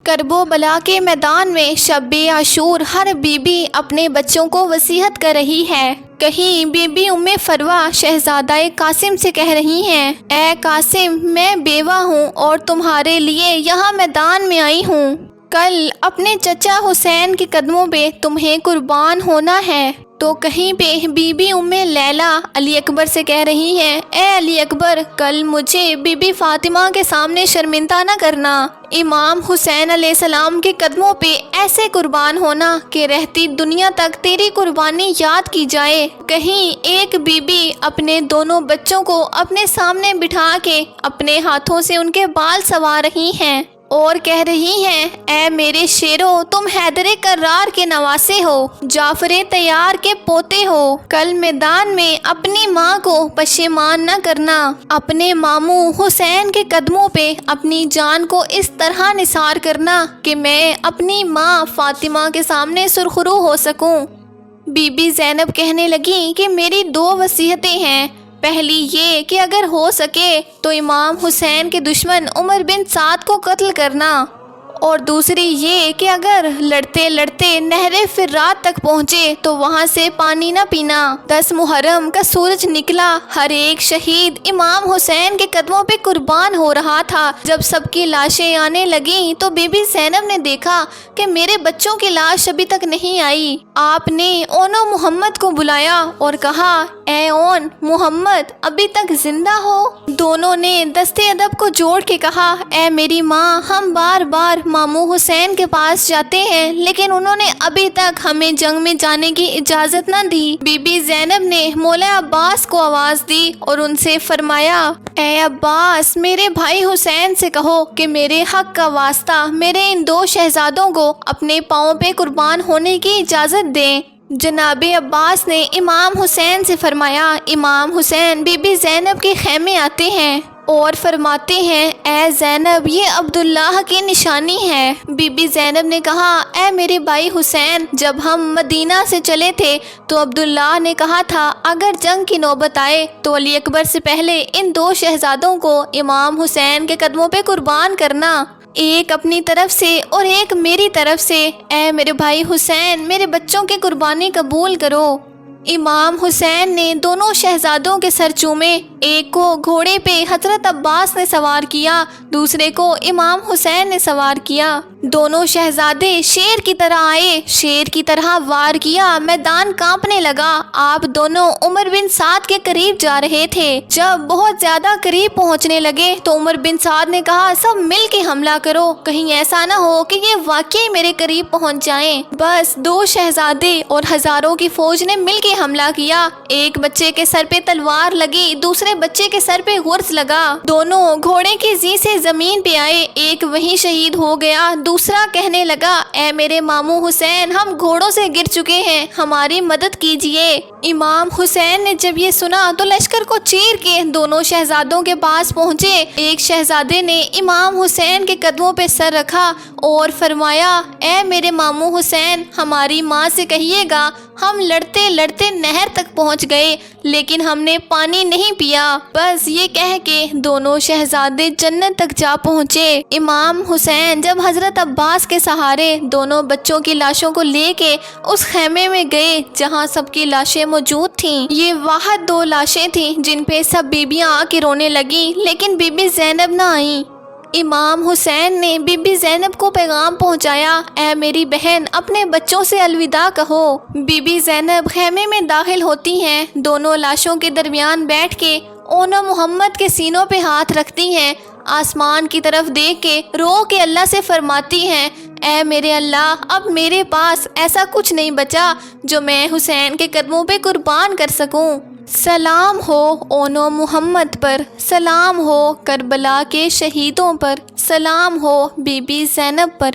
کرب و بلا کے میدان میں شب عاشور ہر بیوی اپنے بچوں کو وصیت کر رہی ہے۔ کہیں بی بی ام فروہ شہزادہ قاسم سے کہہ رہی ہیں، اے قاسم، میں بیوہ ہوں اور تمہارے لیے یہاں میدان میں آئی ہوں۔ کل اپنے چچا حسین کے قدموں پہ تمہیں قربان ہونا ہے۔ تو کہیں پہ بی بی ام لیلہ علی اکبر سے کہہ رہی ہیں، اے علی اکبر، کل مجھے بی بی فاطمہ کے سامنے شرمندہ نہ کرنا۔ امام حسین علیہ السلام کے قدموں پہ ایسے قربان ہونا کہ رہتی دنیا تک تیری قربانی یاد کی جائے۔ کہیں ایک بی بی اپنے دونوں بچوں کو اپنے سامنے بٹھا کے اپنے ہاتھوں سے ان کے بال سنوار رہی ہیں اور کہہ رہی ہیں، اے میرے شیرو، تم حیدر کرار کے نواسے ہو، جعفر طیار کے پوتے ہو۔ کل میدان میں اپنی ماں کو پشیمان نہ کرنا۔ اپنے ماموں حسین کے قدموں پہ اپنی جان کو اس طرح نثار کرنا کہ میں اپنی ماں فاطمہ کے سامنے سرخرو ہو سکوں۔ بی بی زینب کہنے لگیں کہ میری 2 وصیتیں ہیں۔ پہلی یہ کہ اگر ہو سکے تو امام حسین کے دشمن عمر بن سعد کو قتل کرنا، اور دوسری یہ کہ اگر لڑتے لڑتے نہر فرات تک پہنچے تو وہاں سے پانی نہ پینا۔ 10 محرم کا سورج نکلا، ہر ایک شہید امام حسین کے قدموں پہ قربان ہو رہا تھا۔ جب سب کی لاشیں آنے لگیں تو بی بی زینب نے دیکھا کہ میرے بچوں کی لاش ابھی تک نہیں آئی۔ آپ نے اون و محمد کو بلایا اور کہا، اے اون، محمد ابھی تک زندہ ہو؟ دونوں نے دستے ادب کو جوڑ کے کہا، اے میری ماں، ہم بار بار ماموں حسین کے پاس جاتے ہیں لیکن انہوں نے ابھی تک ہمیں جنگ میں جانے کی اجازت نہ دی۔ بی بی زینب نے مولا عباس کو آواز دی اور ان سے فرمایا، اے عباس، میرے بھائی حسین سے کہو کہ میرے حق کا واسطہ میرے ان 2 شہزادوں کو اپنے پاؤں پہ قربان ہونے کی اجازت دیں۔ جناب عباس نے امام حسین سے فرمایا۔ امام حسین بی بی زینب کے خیمے آتے ہیں اور فرماتے ہیں، اے زینب، یہ عبداللہ کی نشانی ہے۔ بی بی زینب نے کہا، اے میرے بھائی حسین، جب ہم مدینہ سے چلے تھے تو عبداللہ نے کہا تھا اگر جنگ کی نوبت آئے تو علی اکبر سے پہلے ان 2 شہزادوں کو امام حسین کے قدموں پہ قربان کرنا، ایک اپنی طرف سے اور ایک میری طرف سے۔ اے میرے بھائی حسین، میرے بچوں کی قربانی قبول کرو۔ امام حسین نے دونوں شہزادوں کے سر چومے، ایک کو گھوڑے پہ حضرت عباس نے سوار کیا، دوسرے کو امام حسین نے سوار کیا۔ دونوں شہزادے شیر کی طرح آئے، شیر کی طرح وار کیا، میدان کانپنے لگا۔ آپ دونوں عمر بن سعد کے قریب جا رہے تھے۔ جب بہت زیادہ قریب پہنچنے لگے تو عمر بن سعد نے کہا، سب مل کے حملہ کرو، کہیں ایسا نہ ہو کہ یہ واقعی میرے قریب پہنچ جائیں۔ بس 2 شہزادے اور ہزاروں کی فوج نے مل کے حملہ کیا۔ ایک بچے کے سر پہ تلوار لگی، دوسرے بچے کے سر پہ غرز لگا۔ دونوں گھوڑے کی زی سے زمین پہ آئے، ایک وہیں شہید ہو گیا، دوسرا کہنے لگا، اے میرے ماموں حسین، ہم گھوڑوں سے گر چکے ہیں، ہماری مدد کیجیے۔ امام حسین نے جب یہ سنا تو لشکر کو چیر کے دونوں شہزادوں کے پاس پہنچے۔ ایک شہزادے نے امام حسین کے قدموں پہ سر رکھا اور فرمایا، اے میرے ماموں حسین، ہماری ماں سے کہیے گا ہم لڑتے لڑتے نہر تک پہنچ گئے لیکن ہم نے پانی نہیں پیا۔ بس یہ کہہ کے دونوں شہزادے جنت تک جا پہنچے۔ امام حسین جب حضرت عباس کے سہارے دونوں بچوں کی لاشوں کو لے کے اس خیمے میں گئے جہاں سب کی لاشیں موجود تھیں، یہ واحد 2 لاشیں تھیں جن پہ سب بیبیاں آ کے رونے لگیں لیکن بی بی زینب نہ آئیں۔ امام حسین نے بی بی زینب کو پیغام پہنچایا، اے میری بہن، اپنے بچوں سے الوداع کہو۔ بی بی زینب خیمے میں داخل ہوتی ہیں، دونوں لاشوں کے درمیان بیٹھ کے اون و محمد کے سینوں پہ ہاتھ رکھتی ہیں، آسمان کی طرف دیکھ کے رو کے اللہ سے فرماتی ہیں، اے میرے اللہ، اب میرے پاس ایسا کچھ نہیں بچا جو میں حسین کے قدموں پہ قربان کر سکوں۔ سلام ہو اون و محمد پر، سلام ہو کربلا کے شہیدوں پر، سلام ہو بی بی زینب پر۔